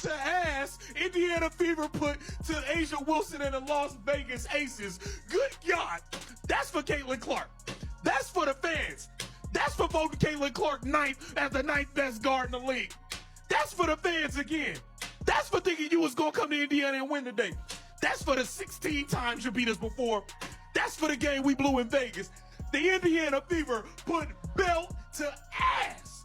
to ass Indiana Fever put to Asia Wilson and the Las Vegas Aces. Good God. That's for Caitlin Clark. That's for the fans. That's for voting Caitlin Clark ninth as the ninth best guard in the league. That's for the fans again. That's for thinking you was going to come to Indiana and win today. That's for the 16 times you beat us before. That's for the game we blew in Vegas. The Indiana Fever put belt to ass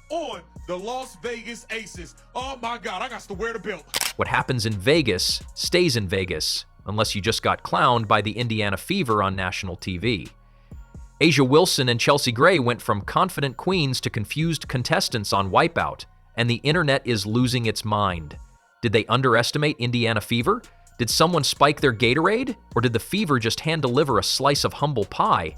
on the Las Vegas Aces. Oh my God, I got to wear the belt. What happens in Vegas stays in Vegas, unless you just got clowned by the Indiana Fever on national TV. Asia Wilson and Chelsea Gray went from confident queens to confused contestants on Wipeout, and the internet is losing its mind. Did they underestimate Indiana Fever? Did someone spike their Gatorade? Or did the Fever just hand-deliver a slice of humble pie?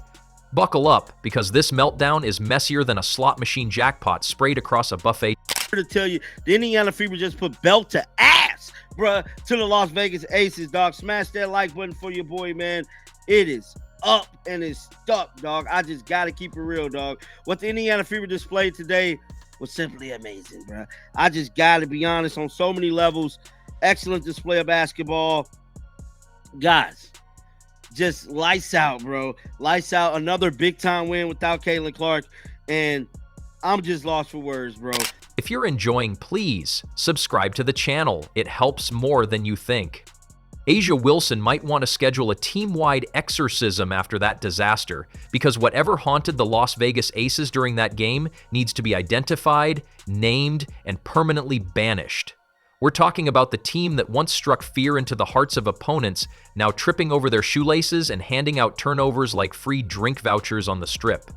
Buckle up, because this meltdown is messier than a slot machine jackpot sprayed across a buffet. To tell you, the Indiana Fever just put belt to ass, bruh, to the Las Vegas Aces, dog. Smash that like button for your boy, man. It is up and it's stuck, dog. I just got to keep it real, dog. What the Indiana Fever displayed today was simply amazing, bruh. I just got to be honest on so many levels. Excellent display of basketball. Guys, just lights out, bro. Lights out. Another big-time win without Caitlin Clark, and I'm just lost for words, bro. If you're enjoying, please subscribe to the channel. It helps more than you think. Asia Wilson might want to schedule a team-wide exorcism after that disaster, because whatever haunted the Las Vegas Aces during that game needs to be identified, named, and permanently banished. We're talking about the team that once struck fear into the hearts of opponents, now tripping over their shoelaces and handing out turnovers like free drink vouchers on the strip.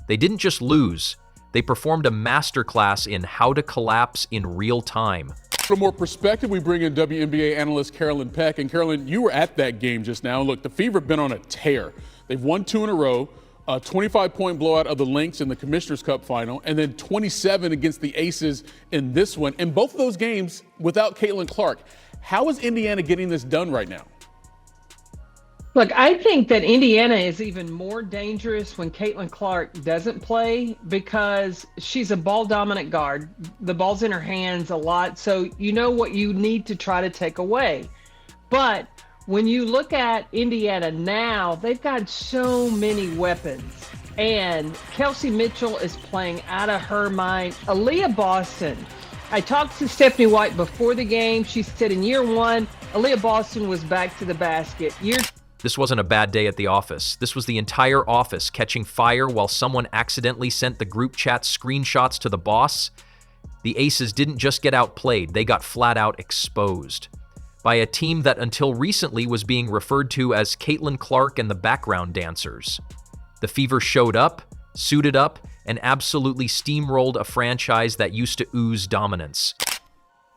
They didn't just lose, they performed a masterclass in how to collapse in real time. For more perspective, we bring in WNBA analyst Carolyn Peck. And Carolyn, you were at that game just now. Look, the Fever have been on a tear. They've won 2 in a row, a 25-point blowout of the Lynx in the Commissioner's Cup final, and then 27 against the Aces in this one. In both of those games without Caitlin Clark. How is Indiana getting this done right now? Look, I think that Indiana is even more dangerous when Caitlin Clark doesn't play because she's a ball-dominant guard. The ball's in her hands a lot, so you know what you need to try to take away. But when you look at Indiana now, they've got so many weapons. And Kelsey Mitchell is playing out of her mind. Aaliyah Boston. I talked to Stephanie White before the game. She said in year one, Aaliyah Boston was back to the basket. This wasn't a bad day at the office. This was the entire office catching fire while someone accidentally sent the group chat screenshots to the boss. The Aces didn't just get outplayed, they got flat out exposed by a team that until recently was being referred to as Caitlin Clark and the background dancers. The Fever showed up, suited up, and absolutely steamrolled a franchise that used to ooze dominance.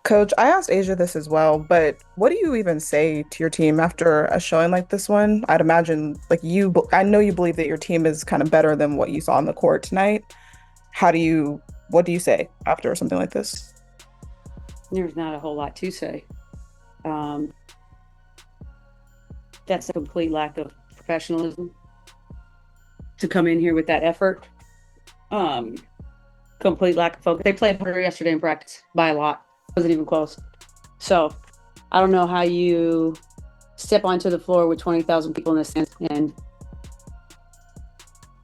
Coach, I asked Asia this as well, but what do you even say to your team after a showing like this one? I'd imagine, I know you believe that your team is kind of better than what you saw on the court tonight. What do you say after something like this? There's not a whole lot to say. That's a complete lack of professionalism to come in here with that effort. Complete lack of focus. They played harder yesterday in practice by a lot. Wasn't even close. So I don't know how you step onto the floor with 20,000 people in the stands and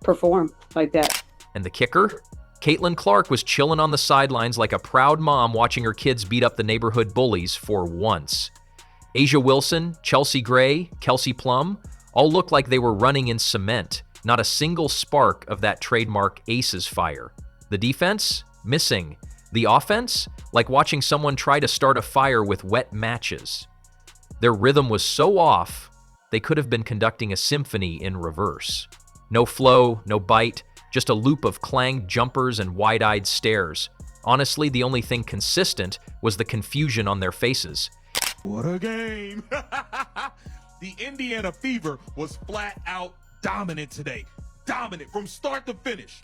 perform like that. And the kicker? Caitlin Clark was chilling on the sidelines like a proud mom watching her kids beat up the neighborhood bullies for once. Asia Wilson, Chelsea Gray, Kelsey Plum all looked like they were running in cement. Not a single spark of that trademark Aces fire. The defense? Missing. The offense? Like watching someone try to start a fire with wet matches. Their rhythm was so off, they could have been conducting a symphony in reverse. No flow, no bite, just a loop of clanged jumpers and wide-eyed stares. Honestly, the only thing consistent was the confusion on their faces. What a game! The Indiana Fever was flat out dominant today. Dominant from start to finish.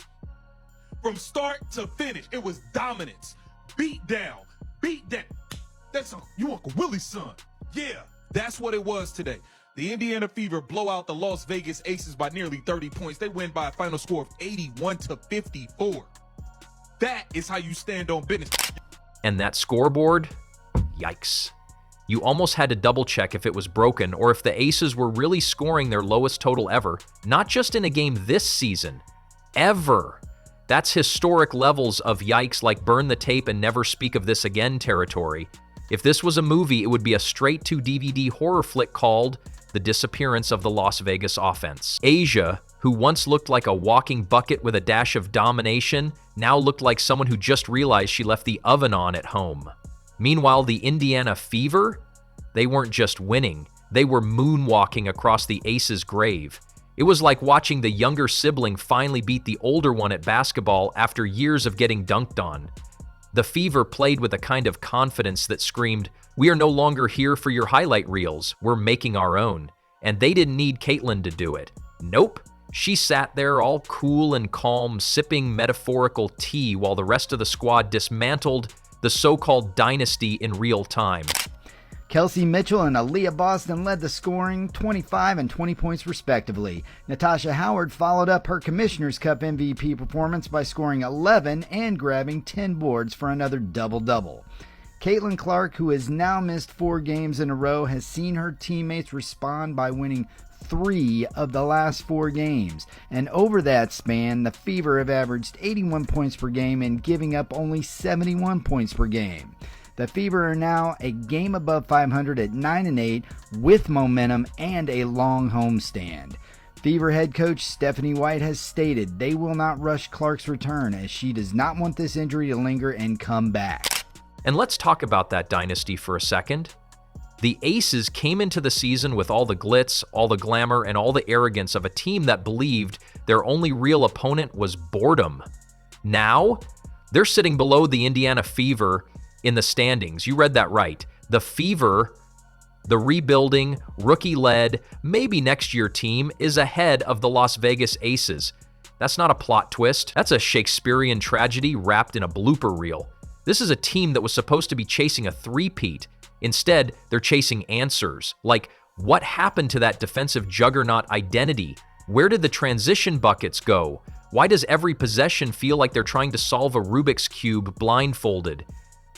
From start to finish, it was dominance. Beat down. That's you Uncle Willie's son. Yeah, that's what it was today. The Indiana Fever blow out the Las Vegas Aces by nearly 30 points. They win by a final score of 81-54. That is how you stand on business. And that scoreboard? Yikes. You almost had to double check if it was broken or if the Aces were really scoring their lowest total ever, not just in a game this season, ever. That's historic levels of yikes, like burn the tape and never speak of this again territory. If this was a movie, it would be a straight-to-DVD horror flick called The Disappearance of the Las Vegas Offense. Asia, who once looked like a walking bucket with a dash of domination, now looked like someone who just realized she left the oven on at home. Meanwhile, the Indiana Fever, they weren't just winning, they were moonwalking across the Aces' grave. It was like watching the younger sibling finally beat the older one at basketball after years of getting dunked on. The Fever played with a kind of confidence that screamed, "We are no longer here for your highlight reels, we're making our own." And they didn't need Caitlin to do it. Nope. She sat there all cool and calm, sipping metaphorical tea while the rest of the squad dismantled the so-called dynasty in real time. Kelsey Mitchell and Aaliyah Boston led the scoring, 25 and 20 points respectively. Natasha Howard followed up her Commissioner's Cup MVP performance by scoring 11 and grabbing 10 boards for another double-double. Caitlin Clark, who has now missed 4 games in a row, has seen her teammates respond by winning 3 of the last 4 games. And over that span, the Fever have averaged 81 points per game and giving up only 71 points per game. The Fever are now a game above 500 at 9-8 with momentum and a long homestand. Fever head coach Stephanie White has stated they will not rush Clark's return as she does not want this injury to linger and come back. And let's talk about that dynasty for a second. The Aces came into the season with all the glitz, all the glamour, and all the arrogance of a team that believed their only real opponent was boredom. Now, they're sitting below the Indiana Fever in the standings. You read that right. The Fever, the rebuilding, rookie-led, maybe next year team, is ahead of the Las Vegas Aces. That's not a plot twist. That's a Shakespearean tragedy wrapped in a blooper reel. This is a team that was supposed to be chasing a three-peat. Instead, they're chasing answers. Like, what happened to that defensive juggernaut identity? Where did the transition buckets go? Why does every possession feel like they're trying to solve a Rubik's Cube blindfolded?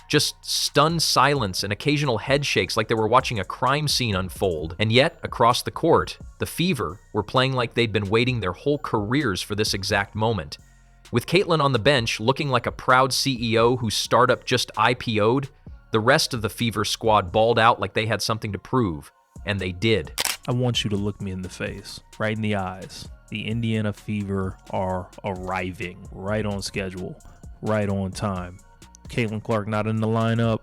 Just stunned silence and occasional head shakes like they were watching a crime scene unfold. And yet, across the court, the Fever were playing like they'd been waiting their whole careers for this exact moment. With Caitlin on the bench looking like a proud CEO whose startup just IPO'd, the rest of the Fever squad balled out like they had something to prove. And they did. I want you to look me in the face, right in the eyes. The Indiana Fever are arriving right on schedule, right on time. Caitlin Clark not in the lineup,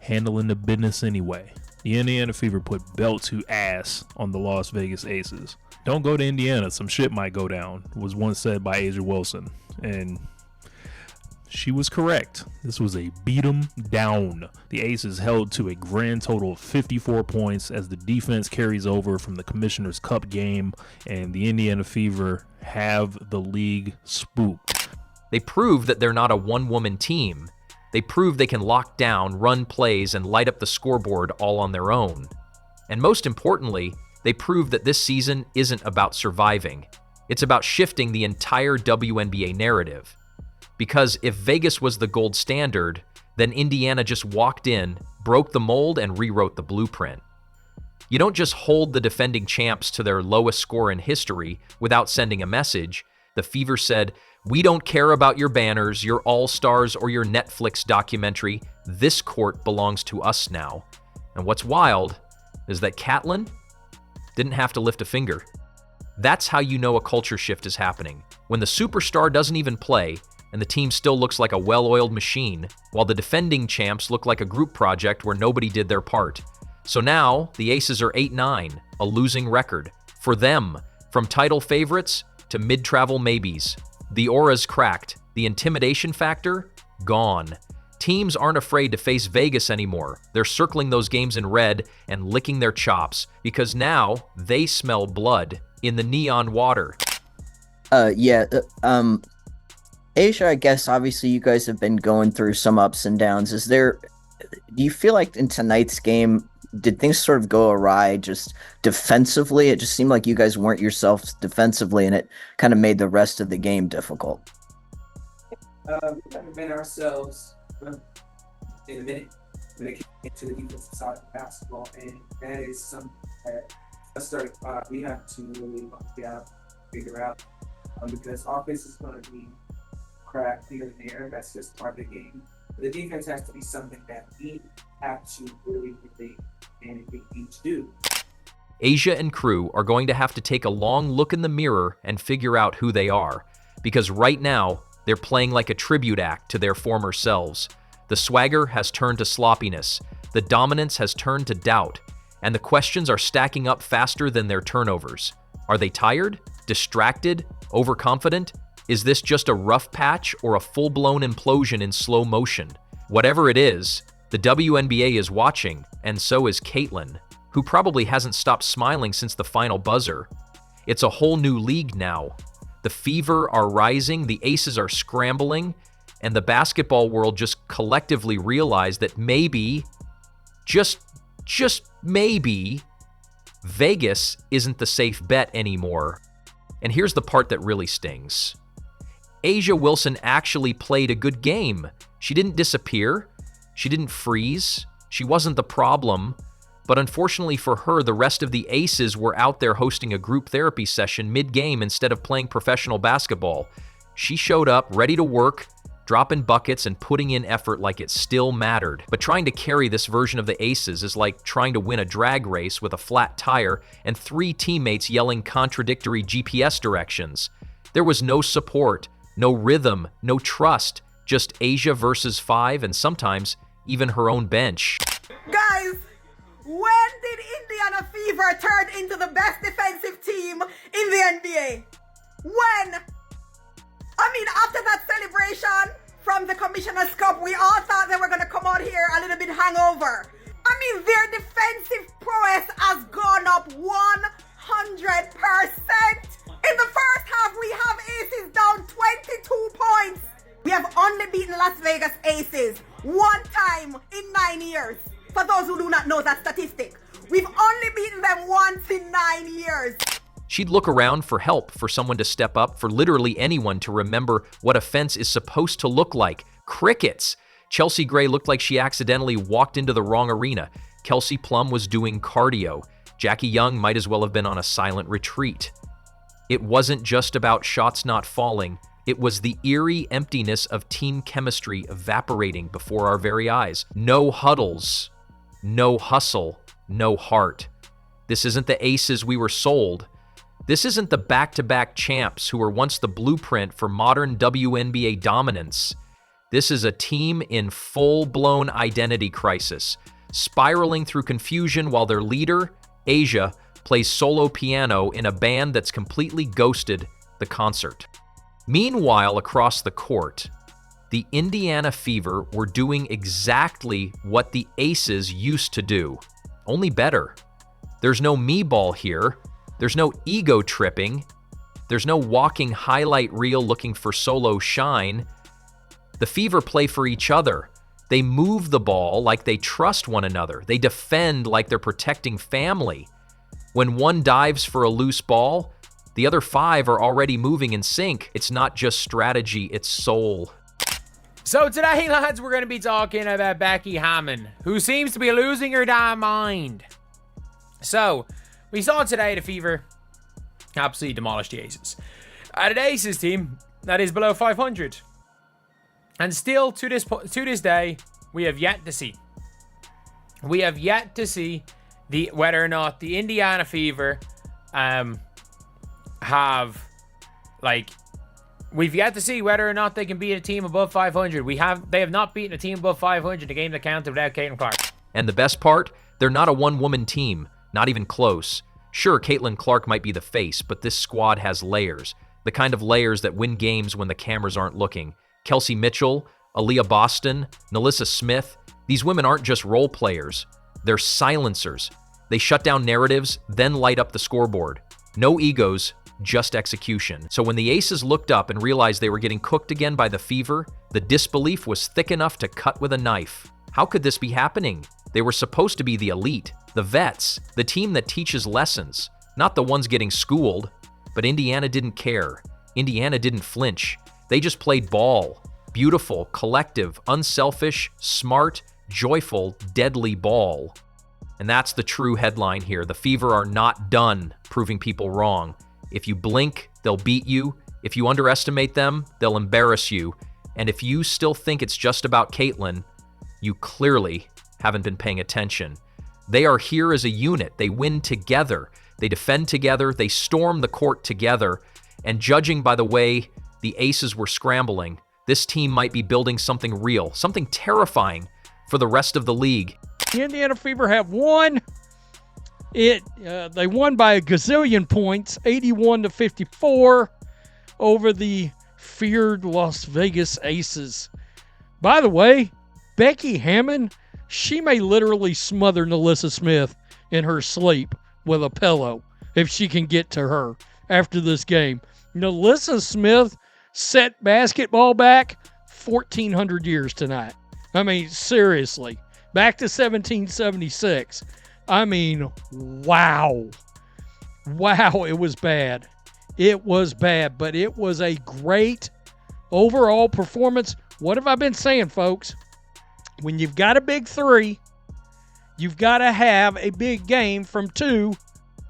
handling the business anyway. The Indiana Fever put belt to ass on the Las Vegas Aces. Don't go to Indiana, some shit might go down, was once said by Asia Wilson. And she was correct. This was a beat 'em down. The Aces held to a grand total of 54 points as the defense carries over from the Commissioner's Cup game, and the Indiana Fever have the league spooked. They proved that they're not a one-woman team. They proved they can lock down, run plays, and light up the scoreboard all on their own. And most importantly, they proved that this season isn't about surviving. It's about shifting the entire WNBA narrative. Because if Vegas was the gold standard, then Indiana just walked in, broke the mold, and rewrote the blueprint. You don't just hold the defending champs to their lowest score in history without sending a message. The Fever said, "We don't care about your banners, your All-Stars, or your Netflix documentary. This court belongs to us now." And what's wild is that Caitlin didn't have to lift a finger. That's how you know a culture shift is happening. When the superstar doesn't even play, and the team still looks like a well-oiled machine, while the defending champs look like a group project where nobody did their part. So now, the Aces are 8-9, a losing record. For them, from title favorites to mid-travel maybes. The aura's cracked, the intimidation factor, gone. Teams aren't afraid to face Vegas anymore. They're circling those games in red and licking their chops, because now they smell blood in the neon water. Asia, I guess obviously you guys have been going through some ups and downs. Do you feel like in tonight's game, did things sort of go awry just defensively? It just seemed like you guys weren't yourselves defensively, and it kind of made the rest of the game difficult. We haven't been ourselves in a minute. when it came to the defensive side of basketball, and that is something that us 35 we have to really figure out because offense is going to be crap here and there. That's just part of the game. But the defense has to be something that we have to really and we need to do. Asia and crew are going to have to take a long look in the mirror and figure out who they are, because right now they're playing like a tribute act to their former selves. The swagger has turned to sloppiness, the dominance has turned to doubt, and the questions are stacking up faster than their turnovers. Are they tired? Distracted? Overconfident? Is this just a rough patch or a full-blown implosion in slow motion? Whatever it is, the WNBA is watching, and so is Caitlin, who probably hasn't stopped smiling since the final buzzer. It's a whole new league now. The Fever are rising, the Aces are scrambling, and the basketball world just collectively realized that maybe, just maybe, Vegas isn't the safe bet anymore. And here's the part that really stings. Asia Wilson actually played a good game. She didn't disappear. She didn't freeze. She wasn't the problem. But unfortunately for her, the rest of the Aces were out there hosting a group therapy session mid-game instead of playing professional basketball. She showed up, ready to work, dropping buckets and putting in effort like it still mattered. But trying to carry this version of the Aces is like trying to win a drag race with a flat tire and 3 teammates yelling contradictory GPS directions. There was no support, no rhythm, no trust, just Asia versus 5 and sometimes even her own bench. Guys, when did Indiana Fever turn into the best defensive team in the NBA? When? I mean, after that celebration from the Commissioner's Cup, we all thought they were going to come out here a little bit hangover. I mean, their defensive prowess has gone up 100%. In the first half, we have Aces down 22 points. We have only beaten Las Vegas Aces one time in 9 years. For those who do not know that statistic, we've only beaten them once in 9 years. She'd look around for help, for someone to step up, for literally anyone to remember what a fence is supposed to look like. Crickets! Chelsea Gray looked like she accidentally walked into the wrong arena. Kelsey Plum was doing cardio. Jackie Young might as well have been on a silent retreat. It wasn't just about shots not falling. It was the eerie emptiness of team chemistry evaporating before our very eyes. No huddles, no hustle, no heart. This isn't the Aces we were sold. This isn't the back-to-back champs who were once the blueprint for modern WNBA dominance. This is a team in full-blown identity crisis, spiraling through confusion while their leader, Asia, plays solo piano in a band that's completely ghosted the concert. Meanwhile, across the court, the Indiana Fever were doing exactly what the Aces used to do, only better. There's no me ball here. There's no ego tripping. There's no walking highlight reel looking for solo shine. The Fever play for each other. They move the ball like they trust one another. They defend like they're protecting family. When one dives for a loose ball, the other 5 are already moving in sync. It's not just strategy, it's soul. So today, lads, we're going to be talking about Becky Hammon, who seems to be losing her damn mind. So, we saw today the Fever absolutely demolished the Aces. An Aces team that is below 500. And still, to this day, we have yet to see. We have yet to see whether or not the Indiana Fever we've yet to see whether or not they can beat a team above 500. They have not beaten a team above 500, a game that counted without Caitlin Clark. And the best part, they're not a one-woman team, not even close. Sure, Caitlin Clark might be the face, but this squad has layers, the kind of layers that win games when the cameras aren't looking. Kelsey Mitchell, Aaliyah Boston, Nalissa Smith, these women aren't just role players, they're silencers. They shut down narratives, then light up the scoreboard. No egos, just execution. So when the Aces looked up and realized they were getting cooked again by the Fever, the disbelief was thick enough to cut with a knife. How could this be happening? They were supposed to be the elite, the vets, the team that teaches lessons, not the ones getting schooled. But Indiana didn't care. Indiana didn't flinch. They just played ball. Beautiful, collective, unselfish, smart, joyful, deadly ball. And that's the true headline here. The Fever are not done proving people wrong. If you blink, they'll beat you. If you underestimate them, they'll embarrass you. And if you still think it's just about Caitlin, you clearly haven't been paying attention. They are here as a unit. They win together. They defend together. They storm the court together. And judging by the way the Aces were scrambling, this team might be building something real, something terrifying for the rest of the league. The Indiana Fever have won. They won by a gazillion points, 81-54, over the feared Las Vegas Aces. By the way, Becky Hammon, she may literally smother Nalissa Smith in her sleep with a pillow if she can get to her after this game. Nalissa Smith set basketball back 1,400 years tonight. I mean, seriously. Back to 1776. I mean, wow. Wow, it was bad. It was bad, but it was a great overall performance. What have I been saying, folks? When you've got a big three, you've got to have a big game from two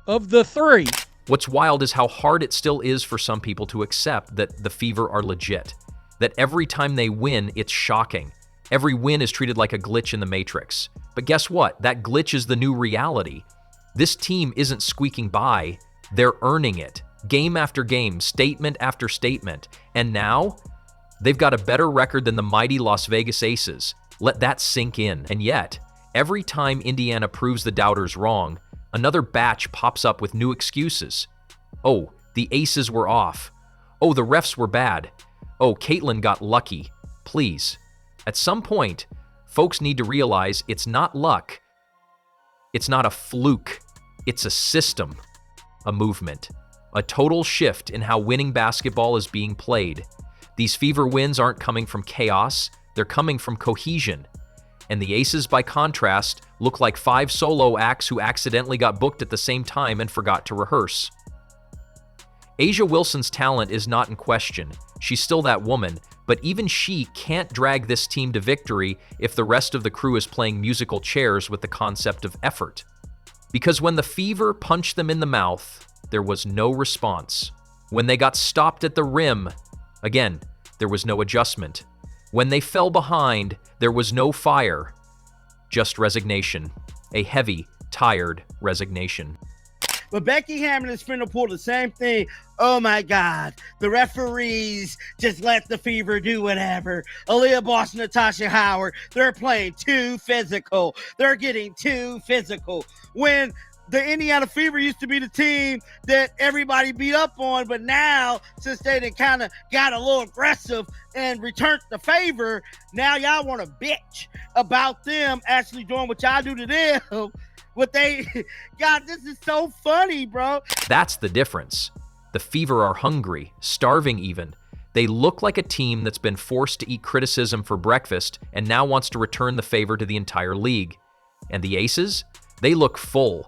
of the three. What's wild is how hard it still is for some people to accept that the Fever are legit. That every time they win, it's shocking. Every win is treated like a glitch in the Matrix. But guess what? That glitch is the new reality. This team isn't squeaking by. They're earning it. Game after game, statement after statement. And now, they've got a better record than the mighty Las Vegas Aces. Let that sink in. And yet, every time Indiana proves the doubters wrong, another batch pops up with new excuses. Oh, the Aces were off. Oh, the refs were bad. Oh, Caitlin got lucky. Please. At some point, folks need to realize it's not luck. It's not a fluke. It's a system, a movement, a total shift in how winning basketball is being played. These Fever wins aren't coming from chaos. They're coming from cohesion. And the Aces, by contrast, look like 5 solo acts who accidentally got booked at the same time and forgot to rehearse. Asia Wilson's talent is not in question. She's still that woman, but even she can't drag this team to victory if the rest of the crew is playing musical chairs with the concept of effort. Because when the Fever punched them in the mouth, there was no response. When they got stopped at the rim, again, there was no adjustment. When they fell behind, there was no fire, just resignation. A heavy, tired resignation. But Becky Hammon is finna pull the same thing. Oh my God, the referees just let the Fever do whatever. Aaliyah Boss, Natasha Howard, they're playing too physical. They're getting too physical. When the Indiana Fever used to be the team that everybody beat up on, but now, since they done kind of got a little aggressive and returned the favor, now y'all want to bitch about them actually doing what y'all do to them. What they, God, this is so funny, bro. That's the difference. The Fever are hungry, starving even. They look like a team that's been forced to eat criticism for breakfast and now wants to return the favor to the entire league. And the Aces? They look full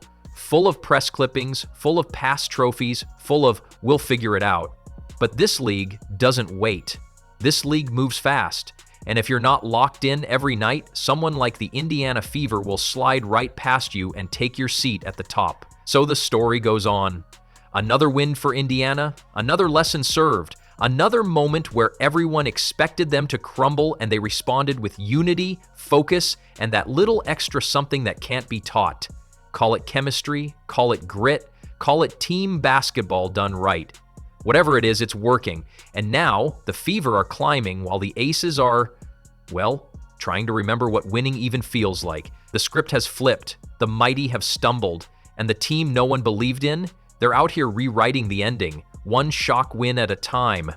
of press clippings, full of past trophies, full of we'll figure it out. But this league doesn't wait. This league moves fast. And if you're not locked in every night, someone like the Indiana Fever will slide right past you and take your seat at the top. So the story goes on. Another win for Indiana, another lesson served, another moment where everyone expected them to crumble and they responded with unity, focus, and that little extra something that can't be taught. Call it chemistry, call it grit, call it team basketball done right. Whatever it is, it's working. And now, the Fever are climbing while the Aces are, well, trying to remember what winning even feels like. The script has flipped, the mighty have stumbled, and the team no one believed in, they're out here rewriting the ending, one shock win at a time.